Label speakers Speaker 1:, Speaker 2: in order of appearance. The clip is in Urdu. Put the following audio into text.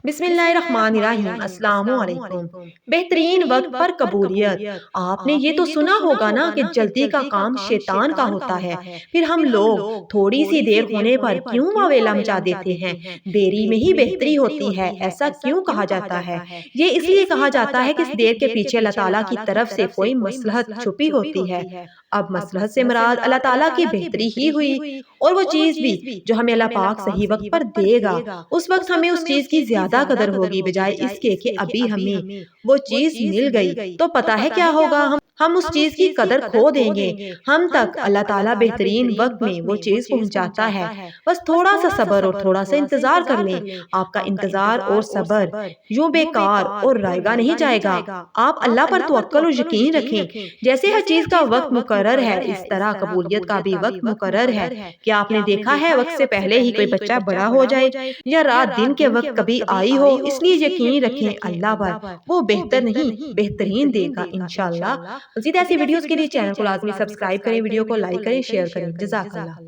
Speaker 1: بسم اللہ الرحمن الرحیم، السلام علیکم۔ بہترین وقت پر قبولیت۔ آپ نے یہ تو سنا ہوگا نا کہ جلدی کا کام شیطان کا ہوتا ہے، پھر ہم لوگ تھوڑی سی دیر ہونے پر کیوں واویلا مچا دیتے ہیں۔ دیری میں ہی بہتری ہوتی ہے، ایسا کیوں کہا جاتا ہے؟ یہ اس لیے کہا جاتا ہے کہ اس دیر کے پیچھے اللہ تعالیٰ کی طرف سے کوئی مصلحت چھپی ہوتی ہے۔ اب مصلحت سے مراد اللہ تعالیٰ کی بہتری ہی ہوئی، اور وہ چیز بھی جو ہمیں اللہ پاک صحیح وقت پر دے گا، اس وقت ہمیں اس چیز کی زیادہ قدر ہوگی بجائے اس کے کہ ابھی ہمیں وہ چیز مل گئی تو پتہ ہے کیا ہوگا، ہم اس چیز کی قدر کھو دیں گے۔ ہم تک اللہ تعالیٰ بہترین وقت میں وہ چیز پہنچاتا ہے، بس تھوڑا سا صبر اور تھوڑا سا انتظار کر لیں۔ آپ کا انتظار اور صبر یوں بیکار اور رائے گا نہیں جائے گا۔ آپ اللہ پر توکل اور یقین رکھیں۔ جیسے ہر چیز کا وقت مقرر ہے، اس طرح قبولیت کا بھی وقت مقرر ہے۔ کیا آپ نے دیکھا ہے وقت سے پہلے ہی کوئی بچہ بڑا ہو جائے یا رات دن کے وقت کبھی آئی ہو؟ اس لیے یقین رکھیں اللہ پر، وہ بہتر نہیں بہترین دے گا انشاءاللہ۔ مزید ایسی ویڈیوز کے لیے چینل کو لازمی سبسکرائب کریں، ویڈیو کو لائک کریں، شیئر کریں۔ جزاک اللہ۔